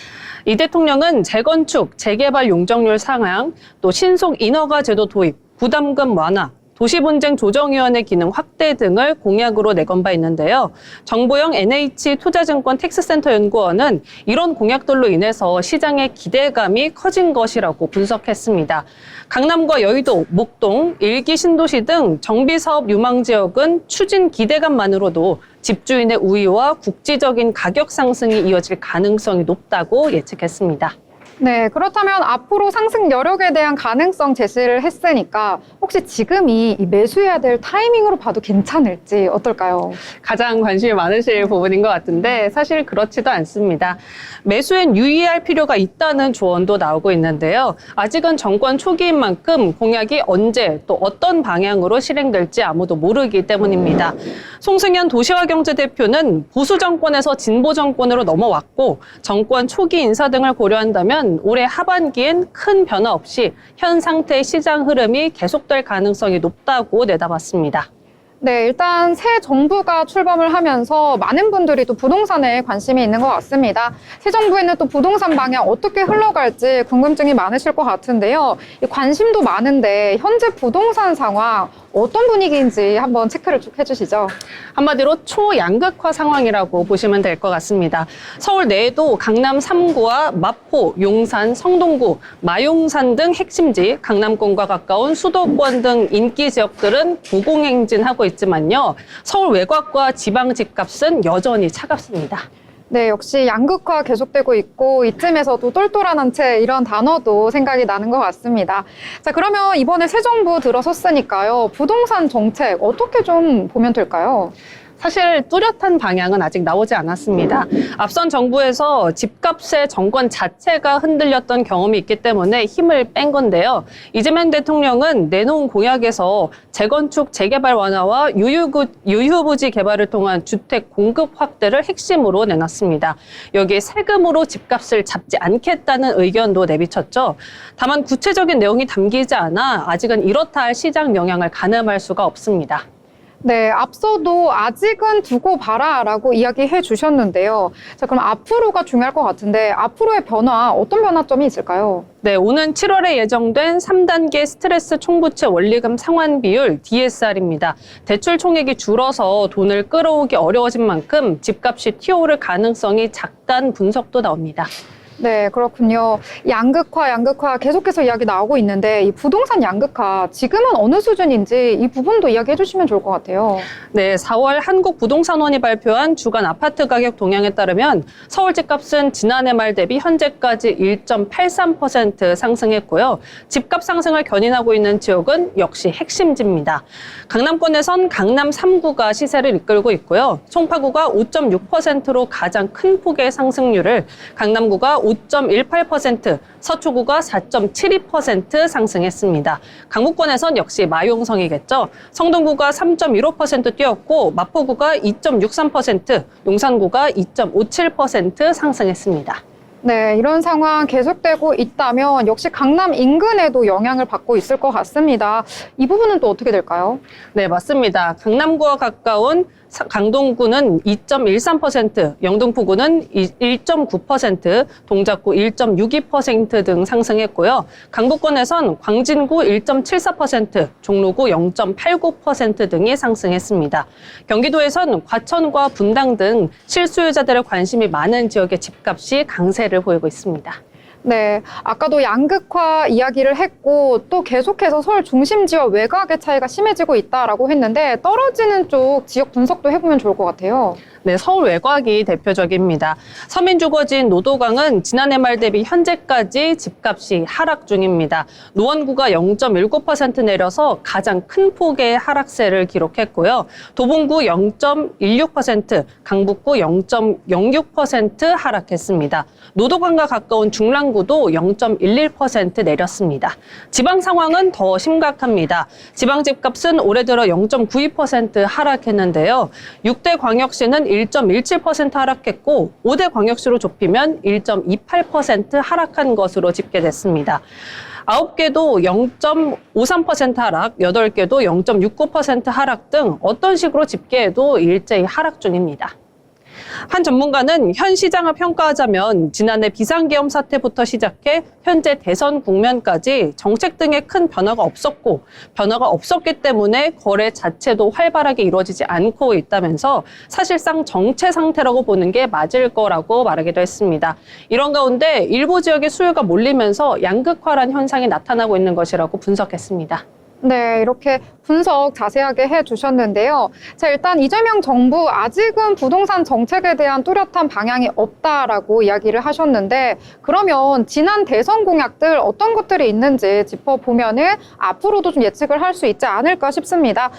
이 대통령은 재건축, 재개발 용적률 상향, 또 신속 인허가 제도 도입, 부담금 완화, 도시분쟁 조정위원회 기능 확대 등을 공약으로 내건 바 있는데요. 정보영 NH투자증권 텍스센터 연구원은 이런 공약들로 인해서 시장의 기대감이 커진 것이라고 분석했습니다. 강남과 여의도, 목동, 일기 신도시 등 정비사업 유망 지역은 추진 기대감만으로도 집주인의 우위와 국지적인 가격 상승이 이어질 가능성이 높다고 예측했습니다. 네, 그렇다면 앞으로 상승 여력에 대한 가능성 제시를 했으니까 혹시 지금이 이 매수해야 될 타이밍으로 봐도 괜찮을지 어떨까요? 가장 관심이 많으실 부분인 것 같은데 사실 그렇지도 않습니다. 매수엔 유의할 필요가 있다는 조언도 나오고 있는데요. 아직은 정권 초기인 만큼 공약이 언제 또 어떤 방향으로 실행될지 아무도 모르기 때문입니다. 송승현 도시화경제 대표는 보수 정권에서 진보 정권으로 넘어왔고 정권 초기 인사 등을 고려한다면 올해 하반기엔 큰 변화 없이 현 상태의 시장 흐름이 계속될 가능성이 높다고 내다봤습니다. 네, 일단 새 정부가 출범을 하면서 많은 분들이 또 부동산에 관심이 있는 것 같습니다. 새 정부에는 또 부동산 방향 어떻게 흘러갈지 궁금증이 많으실 것 같은데요. 이 관심도 많은데 현재 부동산 상황 어떤 분위기인지 한번 체크를 쭉 해주시죠. 한마디로 초양극화 상황이라고 보시면 될 것 같습니다. 서울 내에도 강남 3구와 마포, 용산, 성동구, 마용산 등 핵심지, 강남권과 가까운 수도권 등 인기 지역들은 고공행진하고 있지만요. 서울 외곽과 지방 집값은 여전히 차갑습니다. 네, 역시 양극화 계속되고 있고 이쯤에서도 똘똘한 한 채 이런 단어도 생각이 나는 것 같습니다. 자, 그러면 이번에 새 정부 들어섰으니까요. 부동산 정책 어떻게 좀 보면 될까요? 사실 뚜렷한 방향은 아직 나오지 않았습니다. 앞선 정부에서 집값의 정권 자체가 흔들렸던 경험이 있기 때문에 힘을 뺀 건데요. 이재명 대통령은 내놓은 공약에서 재건축, 재개발 완화와 유휴부지 개발을 통한 주택 공급 확대를 핵심으로 내놨습니다. 여기에 세금으로 집값을 잡지 않겠다는 의견도 내비쳤죠. 다만 구체적인 내용이 담기지 않아 아직은 이렇다 할 시장 영향을 가늠할 수가 없습니다. 네, 앞서도 아직은 두고 봐라라고 이야기해 주셨는데요. 자, 그럼 앞으로가 중요할 것 같은데 앞으로의 변화, 어떤 변화점이 있을까요? 네, 오는 7월에 예정된 3단계 스트레스 총부채 원리금 상환 비율 DSR입니다. 대출 총액이 줄어서 돈을 끌어오기 어려워진 만큼 집값이 튀어오를 가능성이 작다는 분석도 나옵니다. 네, 그렇군요. 양극화 계속해서 이야기 나오고 있는데 이 부동산 양극화 지금은 어느 수준인지 이 부분도 이야기해 주시면 좋을 것 같아요. 네, 4월 한국부동산원이 발표한 주간 아파트 가격 동향에 따르면 서울 집값은 지난해 말 대비 현재까지 1.83% 상승했고요. 집값 상승을 견인하고 있는 지역은 역시 핵심지입니다. 강남권에선 강남 3구가 시세를 이끌고 있고요. 송파구가 5.6%로 가장 큰 폭의 상승률을, 강남구가 5.18%, 서초구가 4.72% 상승했습니다. 강북권에선 역시 마용성이겠죠. 성동구가 3.15% 뛰었고 마포구가 2.63%, 용산구가 2.57% 상승했습니다. 네, 이런 상황 계속되고 있다면 역시 강남 인근에도 영향을 받고 있을 것 같습니다. 이 부분은 또 어떻게 될까요? 네, 맞습니다. 강남구와 가까운 강동구는 2.13%, 영등포구는 1.9%, 동작구 1.62% 등 상승했고요. 강북권에선 광진구 1.74%, 종로구 0.89% 등이 상승했습니다. 경기도에선 과천과 분당 등 실수요자들의 관심이 많은 지역의 집값이 강세를 보이고 있습니다. 네, 아까도 양극화 이야기를 했고 또 계속해서 서울 중심지와 외곽의 차이가 심해지고 있다라고 했는데 떨어지는 쪽 지역 분석도 해보면 좋을 것 같아요. 네, 서울 외곽이 대표적입니다. 서민주거지인 노도강은 지난해 말 대비 현재까지 집값이 하락 중입니다. 노원구가 0.19% 내려서 가장 큰 폭의 하락세를 기록했고요. 도봉구 0.16%, 강북구 0.06% 하락했습니다. 노도강과 가까운 중랑구도 0.11% 내렸습니다. 지방 상황은 더 심각합니다. 지방 집값은 올해 들어 0.92% 하락했는데요. 6대 광역시는 1.17% 하락했고 5대 광역시로 좁히면 1.28% 하락한 것으로 집계됐습니다. 9개도 0.53% 하락, 8개도 0.69% 하락 등 어떤 식으로 집계해도 일제히 하락 중입니다. 한 전문가는 현 시장을 평가하자면 지난해 비상계엄 사태부터 시작해 현재 대선 국면까지 정책 등의 큰 변화가 없었고 변화가 없었기 때문에 거래 자체도 활발하게 이루어지지 않고 있다면서 사실상 정체 상태라고 보는 게 맞을 거라고 말하기도 했습니다. 이런 가운데 일부 지역의 수요가 몰리면서 양극화란 현상이 나타나고 있는 것이라고 분석했습니다. 네, 이렇게 분석 자세하게 해주셨는데요. 자, 일단 이재명 정부 아직은 부동산 정책에 대한 뚜렷한 방향이 없다라고 이야기를 하셨는데 그러면 지난 대선 공약들 어떤 것들이 있는지 짚어보면은 앞으로도 좀 예측을 할 수 있지 않을까 싶습니다.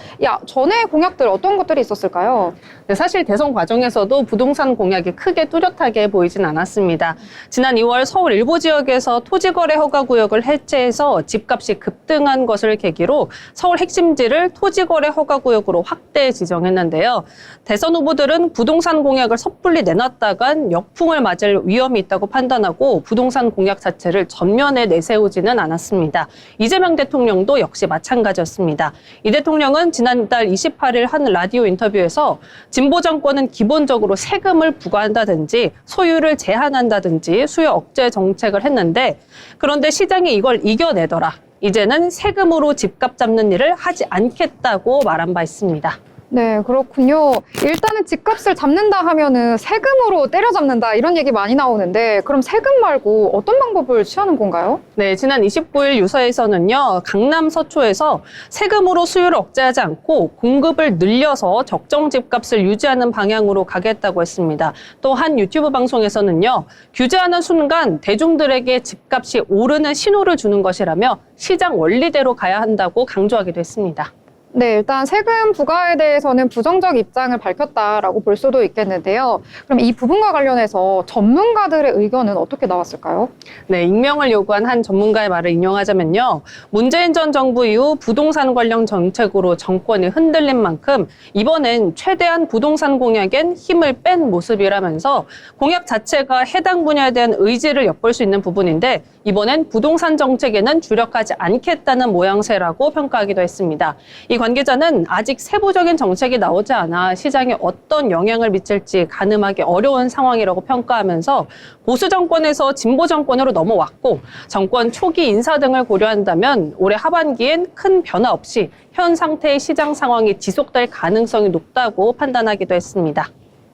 전에 공약들 어떤 것들이 있었을까요? 네, 사실 대선 과정에서도 부동산 공약이 크게 뚜렷하게 보이진 않았습니다. 지난 2월 서울 일부 지역에서 토지거래 허가구역을 해체해서 집값이 급등한 것을 계기로 계기로 서울 핵심지를 토지거래 허가구역으로 확대 지정했는데요. 대선 후보들은 부동산 공약을 섣불리 내놨다간 역풍을 맞을 위험이 있다고 판단하고 부동산 공약 자체를 전면에 내세우지는 않았습니다. 이재명 대통령도 역시 마찬가지였습니다. 이 대통령은 지난달 28일 한 라디오 인터뷰에서 진보 정권은 기본적으로 세금을 부과한다든지 소유를 제한한다든지 수요 억제 정책을 했는데 그런데 시장이 이걸 이겨내더라. 이제는 세금으로 집값 잡는 일을 하지 않겠다고 말한 바 있습니다. 네, 그렇군요. 일단은 집값을 잡는다 하면은 세금으로 때려잡는다 이런 얘기 많이 나오는데 그럼 세금 말고 어떤 방법을 취하는 건가요? 네, 지난 29일 유서에서는요, 강남 서초에서 세금으로 수요를 억제하지 않고 공급을 늘려서 적정 집값을 유지하는 방향으로 가겠다고 했습니다. 또 한 유튜브 방송에서는요, 규제하는 순간 대중들에게 집값이 오르는 신호를 주는 것이라며 시장 원리대로 가야 한다고 강조하기도 했습니다. 네, 일단 세금 부과에 대해서는 부정적 입장을 밝혔다라고 볼 수도 있겠는데요. 그럼 이 부분과 관련해서 전문가들의 의견은 어떻게 나왔을까요? 네, 익명을 요구한 한 전문가의 말을 인용하자면요. 문재인 전 정부 이후 부동산 관련 정책으로 정권이 흔들린 만큼 이번엔 최대한 부동산 공약엔 힘을 뺀 모습이라면서 공약 자체가 해당 분야에 대한 의지를 엿볼 수 있는 부분인데 이번엔 부동산 정책에는 주력하지 않겠다는 모양새라고 평가하기도 했습니다. 이 관계자는 아직 세부적인 정책이 나오지 않아 시장에 어떤 영향을 미칠지 가늠하기 어려운 상황이라고 평가하면서 보수 정권에서 진보 정권으로 넘어왔고 정권 초기 인사 등을 고려한다면 올해 하반기엔 큰 변화 없이 현 상태의 시장 상황이 지속될 가능성이 높다고 판단하기도 했습니다.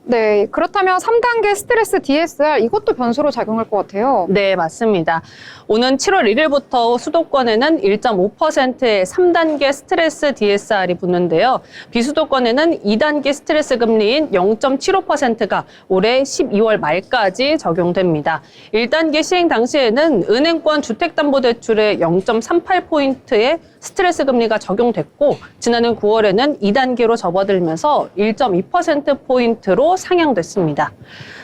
네, 그렇다면 3단계 스트레스 DSR 이것도 변수로 작용할 것 같아요. 네, 맞습니다. 오는 7월 1일부터 수도권에는 1.5%의 3단계 스트레스 DSR이 붙는데요. 비수도권에는 2단계 스트레스 금리인 0.75%가 올해 12월 말까지 적용됩니다. 1단계 시행 당시에는 은행권 주택담보대출의 0.38포인트의 스트레스 금리가 적용됐고 지난해 9월에는 2단계로 접어들면서 1.2%포인트로 상향됐습니다.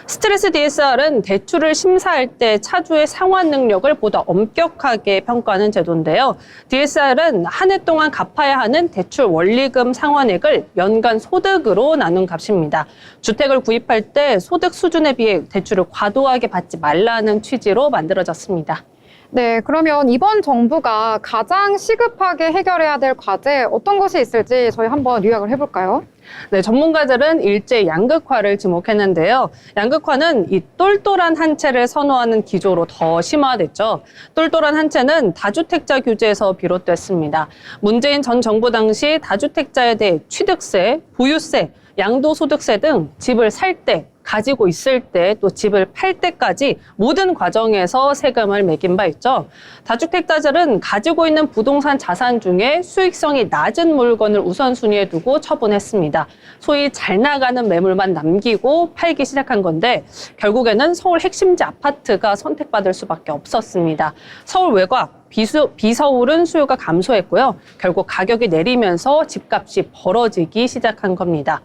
스트레스 DSR은 대출을 심사할 때 차주의 상환 능력을 보다 엄격하게 평가하는 제도인데요. DSR은 한 해 동안 갚아야 하는 대출 원리금 상환액을 연간 소득으로 나눈 값입니다. 주택을 구입할 때 소득 수준에 비해 대출을 과도하게 받지 말라는 취지로 만들어졌습니다. 네, 그러면 이번 정부가 가장 시급하게 해결해야 될 과제 어떤 것이 있을지 저희 한번 요약을 해볼까요? 네, 전문가들은 일제 양극화를 지목했는데요. 양극화는 이 똘똘한 한 채를 선호하는 기조로 더 심화됐죠. 똘똘한 한 채는 다주택자 규제에서 비롯됐습니다. 문재인 전 정부 당시 다주택자에 대해 취득세, 부유세, 양도소득세 등 집을 살 때, 가지고 있을 때, 또 집을 팔 때까지 모든 과정에서 세금을 매긴 바 있죠. 다주택자들은 가지고 있는 부동산 자산 중에 수익성이 낮은 물건을 우선순위에 두고 처분했습니다. 소위 잘 나가는 매물만 남기고 팔기 시작한 건데 결국에는 서울 핵심지 아파트가 선택받을 수밖에 없었습니다. 서울 외곽, 비서울은 수요가 감소했고요. 결국 가격이 내리면서 집값이 벌어지기 시작한 겁니다.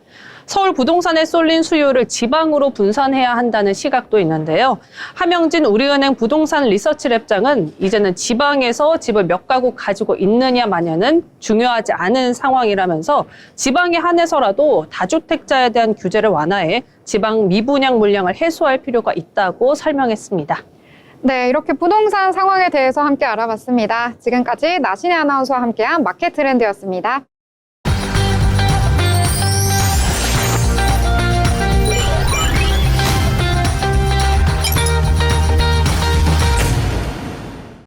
서울 부동산에 쏠린 수요를 지방으로 분산해야 한다는 시각도 있는데요. 하명진 우리은행 부동산 리서치랩장은 이제는 지방에서 집을 몇 가구 가지고 있느냐 마냐는 중요하지 않은 상황이라면서 지방에 한해서라도 다주택자에 대한 규제를 완화해 지방 미분양 물량을 해소할 필요가 있다고 설명했습니다. 네, 이렇게 부동산 상황에 대해서 함께 알아봤습니다. 지금까지 나신혜 아나운서와 함께한 마켓 트렌드였습니다.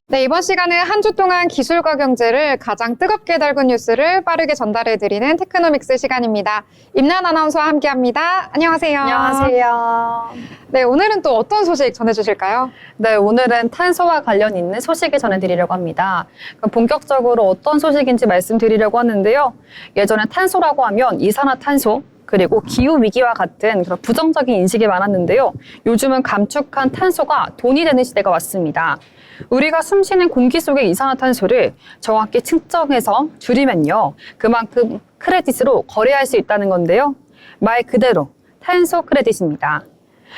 네, 이번 시간은 한 주 동안 기술과 경제를 가장 뜨겁게 달군 뉴스를 빠르게 전달해드리는 테크노믹스 시간입니다. 임나은 아나운서와 함께합니다. 안녕하세요. 안녕하세요. 네, 오늘은 또 어떤 소식 전해주실까요? 네, 오늘은 탄소와 관련 있는 소식을 전해드리려고 합니다. 그럼 본격적으로 어떤 소식인지 말씀드리려고 하는데요. 예전에 탄소라고 하면 이산화탄소, 그리고 기후위기와 같은 그런 부정적인 인식이 많았는데요. 요즘은 감축한 탄소가 돈이 되는 시대가 왔습니다. 우리가 숨쉬는 공기 속의 이산화탄소를 정확히 측정해서 줄이면요. 그만큼 크레딧으로 거래할 수 있다는 건데요. 말 그대로 탄소 크레딧입니다.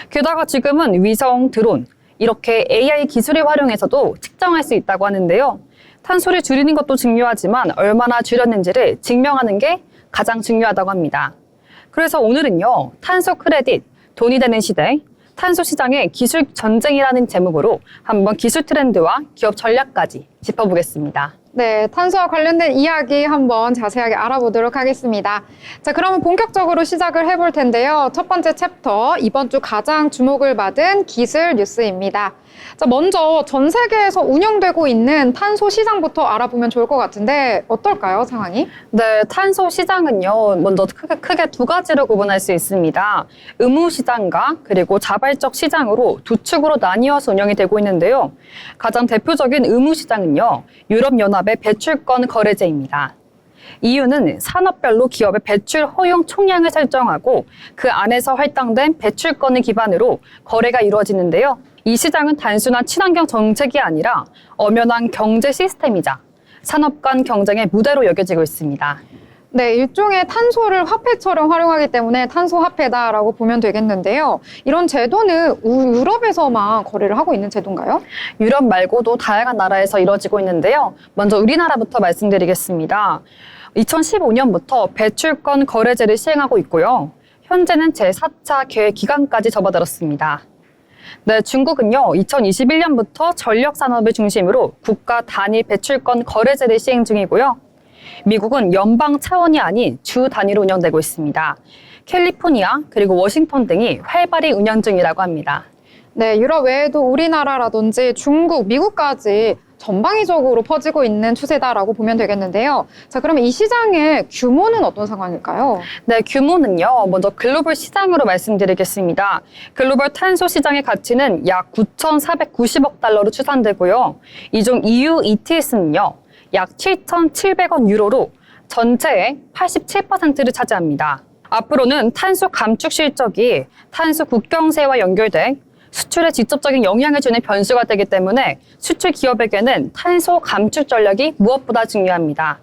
게다가 지금은 위성, 드론, 이렇게 AI 기술을 활용해서도 측정할 수 있다고 하는데요. 탄소를 줄이는 것도 중요하지만 얼마나 줄였는지를 증명하는 게 가장 중요하다고 합니다. 그래서 오늘은요, 탄소 크레딧, 돈이 되는 시대, 탄소 시장의 기술 전쟁이라는 제목으로 한번 기술 트렌드와 기업 전략까지 짚어보겠습니다. 네, 탄소와 관련된 이야기 한번 자세하게 알아보도록 하겠습니다. 자, 그러면 본격적으로 시작을 해볼 텐데요. 첫 번째 챕터, 이번 주 가장 주목을 받은 기술 뉴스입니다. 자, 먼저 전 세계에서 운영되고 있는 탄소 시장부터 알아보면 좋을 것 같은데 어떨까요, 상황이? 네, 탄소 시장은요, 먼저 크게 두 가지로 구분할 수 있습니다. 의무 시장과 그리고 자발적 시장으로 두 축으로 나뉘어서 운영이 되고 있는데요. 가장 대표적인 의무 시장은요, 유럽연합의 배출권 거래제입니다. 이유는 산업별로 기업의 배출 허용 총량을 설정하고 그 안에서 할당된 배출권을 기반으로 거래가 이루어지는데요. 이 시장은 단순한 친환경 정책이 아니라 엄연한 경제 시스템이자 산업 간 경쟁의 무대로 여겨지고 있습니다. 네, 일종의 탄소를 화폐처럼 활용하기 때문에 탄소 화폐다라고 보면 되겠는데요. 이런 제도는 유럽에서만 거래를 하고 있는 제도인가요? 유럽 말고도 다양한 나라에서 이뤄지고 있는데요. 먼저 우리나라부터 말씀드리겠습니다. 2015년부터 배출권 거래제를 시행하고 있고요. 현재는 제4차 계획 기간까지 접어들었습니다. 네, 중국은요, 2021년부터 전력 산업을 중심으로 국가 단위 배출권 거래제를 시행 중이고요. 미국은 연방 차원이 아닌 주 단위로 운영되고 있습니다. 캘리포니아 그리고 워싱턴 등이 활발히 운영 중이라고 합니다. 네, 유럽 외에도 우리나라라든지 중국, 미국까지 전방위적으로 퍼지고 있는 추세다라고 보면 되겠는데요. 자, 그러면 이 시장의 규모는 어떤 상황일까요? 네, 규모는요, 먼저 글로벌 시장으로 말씀드리겠습니다. 글로벌 탄소 시장의 가치는 약 9,490억 달러로 추산되고요. 이 중 EU ETS는요, 약 7,700억 유로로 전체의 87%를 차지합니다. 앞으로는 탄소 감축 실적이 탄소 국경세와 연결돼 수출에 직접적인 영향을 주는 변수가 되기 때문에 수출 기업에게는 탄소 감축 전략이 무엇보다 중요합니다.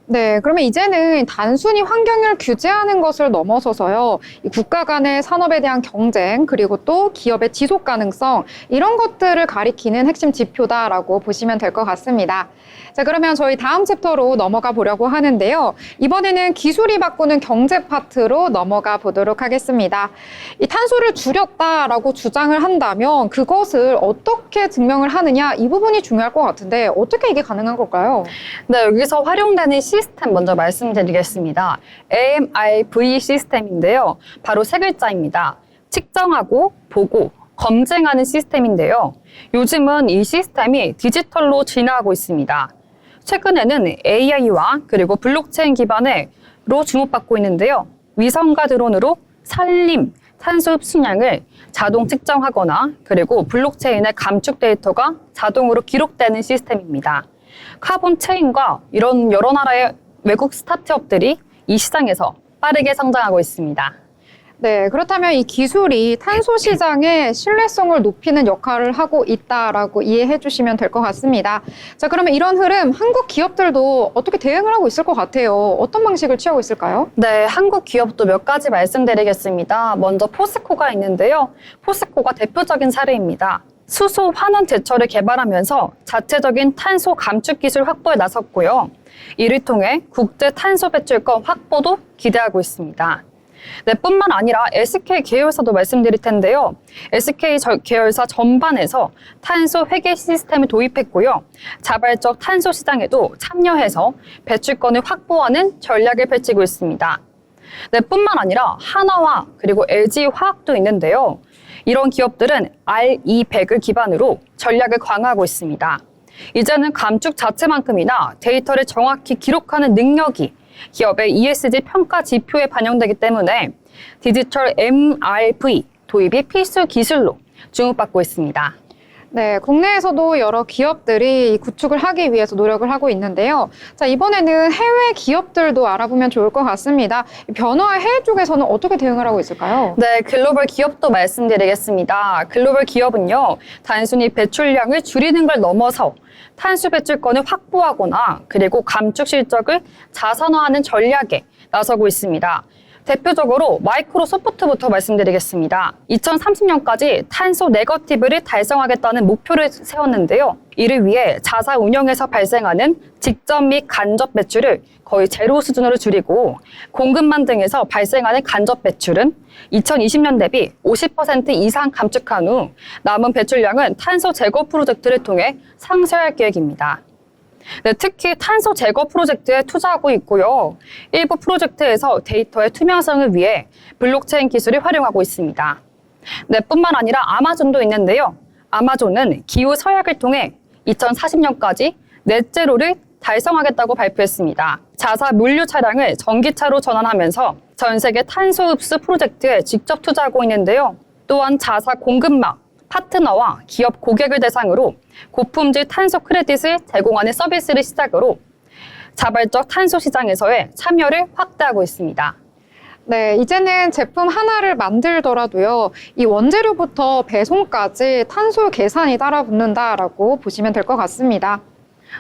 네, 그러면 이제는 단순히 환경을 규제하는 것을 넘어서서요, 이 국가 간의 산업에 대한 경쟁, 그리고 또 기업의 지속 가능성, 이런 것들을 가리키는 핵심 지표다라고 보시면 될 것 같습니다. 자, 그러면 저희 다음 챕터로 넘어가 보려고 하는데요. 이번에는 기술이 바꾸는 경제 파트로 넘어가 보도록 하겠습니다. 이 탄소를 줄였다라고 주장을 한다면 그것을 어떻게 증명을 하느냐, 이 부분이 중요할 것 같은데 어떻게 이게 가능한 걸까요? 네, 여기서 활용되는 시스템 먼저 말씀드리겠습니다. AMRV 시스템인데요. 바로 세 글자입니다. 측정하고, 보고, 검증하는 시스템인데요. 요즘은 이 시스템이 디지털로 진화하고 있습니다. 최근에는 AI와 그리고 블록체인 기반으로 주목받고 있는데요. 위성과 드론으로 산림, 탄소 흡수량을 자동 측정하거나 그리고 블록체인의 감축 데이터가 자동으로 기록되는 시스템입니다. 카본 체인과 이런 여러 나라의 외국 스타트업들이 이 시장에서 빠르게 성장하고 있습니다. 네, 그렇다면 이 기술이 탄소 시장의 신뢰성을 높이는 역할을 하고 있다라고 이해해 주시면 될 것 같습니다. 자, 그러면 이런 흐름 한국 기업들도 어떻게 대응을 하고 있을 것 같아요? 어떤 방식을 취하고 있을까요? 네, 한국 기업도 몇 가지 말씀드리겠습니다. 먼저 포스코가 있는데요. 포스코가 대표적인 사례입니다. 수소 환원 제철을 개발하면서 자체적인 탄소 감축 기술 확보에 나섰고요. 이를 통해 국제 탄소 배출권 확보도 기대하고 있습니다. 네, 뿐만 아니라 SK 계열사도 말씀드릴 텐데요. SK 계열사 전반에서 탄소 회계 시스템을 도입했고요. 자발적 탄소 시장에도 참여해서 배출권을 확보하는 전략을 펼치고 있습니다. 네, 뿐만 아니라 한화화 그리고 LG화학도 있는데요. 이런 기업들은 RE100을 기반으로 전략을 강화하고 있습니다. 이제는 감축 자체만큼이나 데이터를 정확히 기록하는 능력이 기업의 ESG 평가 지표에 반영되기 때문에 디지털 MRV 도입이 필수 기술로 주목받고 있습니다. 네, 국내에서도 여러 기업들이 구축을 하기 위해서 노력을 하고 있는데요. 자, 이번에는 해외 기업들도 알아보면 좋을 것 같습니다. 변화에 해외 쪽에서는 어떻게 대응을 하고 있을까요? 네, 글로벌 기업도 말씀드리겠습니다. 글로벌 기업은요, 단순히 배출량을 줄이는 걸 넘어서 탄소 배출권을 확보하거나 그리고 감축 실적을 자산화하는 전략에 나서고 있습니다. 대표적으로 마이크로소프트부터 말씀드리겠습니다. 2030년까지 탄소 네거티브를 달성하겠다는 목표를 세웠는데요. 이를 위해 자사 운영에서 발생하는 직접 및 간접 배출을 거의 제로 수준으로 줄이고 공급망 등에서 발생하는 간접 배출은 2020년 대비 50% 이상 감축한 후 남은 배출량은 탄소 제거 프로젝트를 통해 상쇄할 계획입니다. 네, 특히 탄소 제거 프로젝트에 투자하고 있고요. 일부 프로젝트에서 데이터의 투명성을 위해 블록체인 기술을 활용하고 있습니다. 네, 뿐만 아니라 아마존도 있는데요. 아마존은 기후 서약을 통해 2040년까지 넷제로를 달성하겠다고 발표했습니다. 자사 물류 차량을 전기차로 전환하면서 전 세계 탄소 흡수 프로젝트에 직접 투자하고 있는데요. 또한 자사 공급망, 파트너와 기업 고객을 대상으로 고품질 탄소 크레딧을 제공하는 서비스를 시작으로 자발적 탄소 시장에서의 참여를 확대하고 있습니다. 네, 이제는 제품 하나를 만들더라도요, 이 원재료부터 배송까지 탄소 계산이 따라붙는다라고 보시면 될 것 같습니다.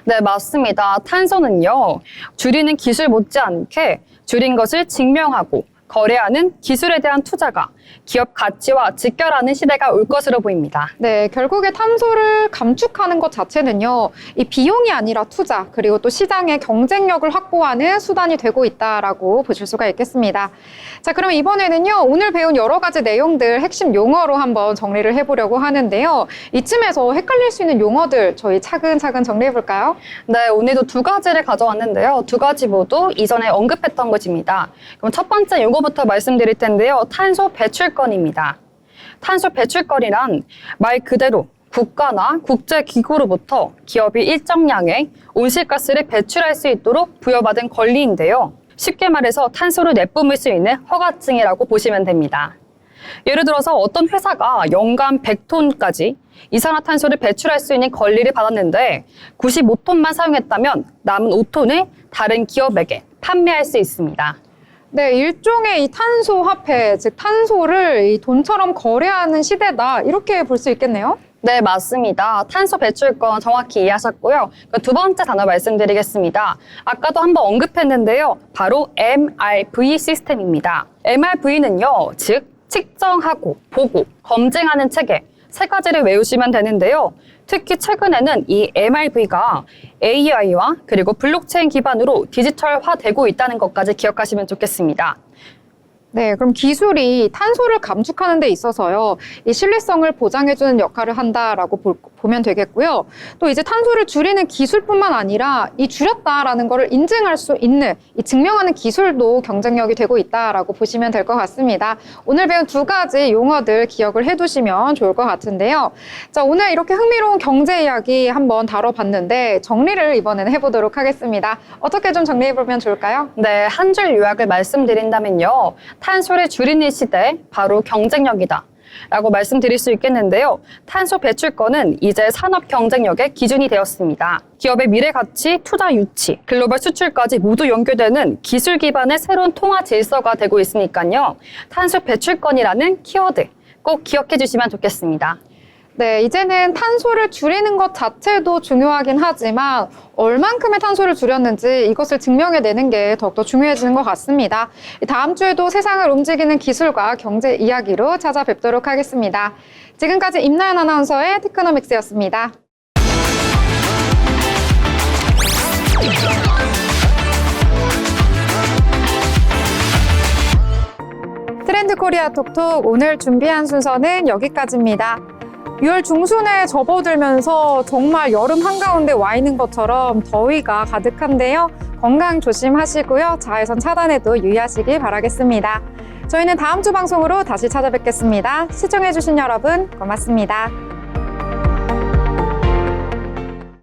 네, 맞습니다. 탄소는요, 줄이는 기술 못지않게 줄인 것을 증명하고 거래하는 기술에 대한 투자가 기업 가치와 직결하는 시대가 올 것으로 보입니다. 네, 결국에 탄소를 감축하는 것 자체는요, 이 비용이 아니라 투자, 그리고 또 시장의 경쟁력을 확보하는 수단이 되고 있다라고 보실 수가 있겠습니다. 자, 그럼 이번에는요, 오늘 배운 여러 가지 내용들 핵심 용어로 한번 정리를 해보려고 하는데요. 이쯤에서 헷갈릴 수 있는 용어들 저희 차근차근 정리해볼까요? 네, 오늘도 두 가지를 가져왔는데요. 두 가지 모두 이전에 언급했던 것입니다. 그럼 첫 번째 용어부터 말씀드릴 텐데요. 탄소 배출권입니다. 탄소 배출권이란 말 그대로 국가나 국제기구로부터 기업이 일정량의 온실가스를 배출할 수 있도록 부여받은 권리인데요. 쉽게 말해서 탄소를 내뿜을 수 있는 허가증이라고 보시면 됩니다. 예를 들어서 어떤 회사가 연간 100톤까지 이산화탄소를 배출할 수 있는 권리를 받았는데 95톤만 사용했다면 남은 5톤을 다른 기업에게 판매할 수 있습니다. 네, 일종의 이 탄소 화폐, 즉 탄소를 이 돈처럼 거래하는 시대다, 이렇게 볼 수 있겠네요. 네, 맞습니다. 탄소 배출권 정확히 이해하셨고요. 두 번째 단어 말씀드리겠습니다. 아까도 한번 언급했는데요. 바로 MRV 시스템입니다. MRV는요, 즉 측정하고 보고 검증하는 체계 세 가지를 외우시면 되는데요. 특히 최근에는 이 MRV가 AI와 그리고 블록체인 기반으로 디지털화되고 있다는 것까지 기억하시면 좋겠습니다. 네, 그럼 기술이 탄소를 감축하는 데 있어서요, 이 신뢰성을 보장해주는 역할을 한다라고 보면 되겠고요. 또 이제 탄소를 줄이는 기술뿐만 아니라 이 줄였다라는 거를 인증할 수 있는, 이 증명하는 기술도 경쟁력이 되고 있다라고 보시면 될 것 같습니다. 오늘 배운 두 가지 용어들 기억을 해두시면 좋을 것 같은데요. 자, 오늘 이렇게 흥미로운 경제 이야기 한번 다뤄봤는데 정리를 이번에는 해보도록 하겠습니다. 어떻게 좀 정리해보면 좋을까요? 네, 한 줄 요약을 말씀드린다면요. 탄소를 줄이는 시대, 바로 경쟁력이다 라고 말씀드릴 수 있겠는데요. 탄소 배출권은 이제 산업 경쟁력의 기준이 되었습니다. 기업의 미래 가치, 투자 유치, 글로벌 수출까지 모두 연결되는 기술 기반의 새로운 통화 질서가 되고 있으니까요. 탄소 배출권이라는 키워드 꼭 기억해 주시면 좋겠습니다. 네, 이제는 탄소를 줄이는 것 자체도 중요하긴 하지만 얼만큼의 탄소를 줄였는지 이것을 증명해내는 게 더욱더 중요해지는 것 같습니다. 다음 주에도 세상을 움직이는 기술과 경제 이야기로 찾아뵙도록 하겠습니다. 지금까지 임나연 아나운서의 테크노믹스였습니다. 트렌드 코리아 톡톡 오늘 준비한 순서는 여기까지입니다. 6월 중순에 접어들면서 정말 여름 한가운데 와 있는 것처럼 더위가 가득한데요. 건강 조심하시고요. 자외선 차단에도 유의하시기 바라겠습니다. 저희는 다음 주 방송으로 다시 찾아뵙겠습니다. 시청해주신 여러분 고맙습니다.